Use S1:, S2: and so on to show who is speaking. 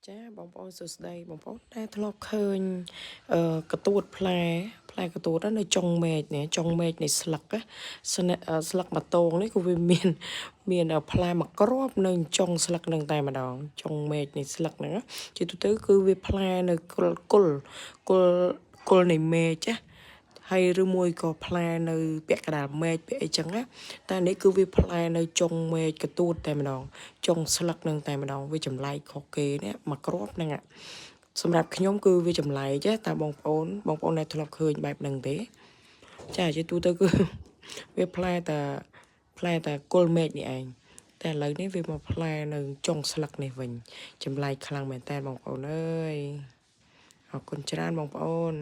S1: จ้าบองปอนสุดใดบองปอนได้ทะเลาะเคยกระตูดแพลกระตูดนั้นในจงเมจเนี่ยจงเมจในสลักอะสลักมาตรงนี่ก็เป็นเมียนแพลมากรอบหนึ่งจงสลักหนึ่งแต่มาดองจงเมจในสลักหนึ่งจุดตัวคือเวแพลในกุลกุลในเมจจ้ะhay ឬមួយក៏ផ្លែនៅពាក់កណ្ដាលមេឃពាក់អីចឹងណាតែនេះគឺវាផ្លែនៅចុងមេឃកទូតតែម្ដងចុងស្លឹកនឹងតែម្ដងវាចម្លែកខុសគេនេះមកគ្រាប់ហ្នឹងសម្រាប់ខ្ញុំគឺវាចម្លែកទេតែបងប្អូនដែលធ្លាប់ឃើញបែបហ្នឹងទេចាជាទូទៅគឺវាផ្លែតែគល់មេឃនេះឯងតែឥឡូវនេះវាមកផ្លែនៅចុងស្លឹកនេះវិញចម្លែកខ្លាំងមែនតើបងប្អូនអើយអរគុណច្រើនបងប្អូន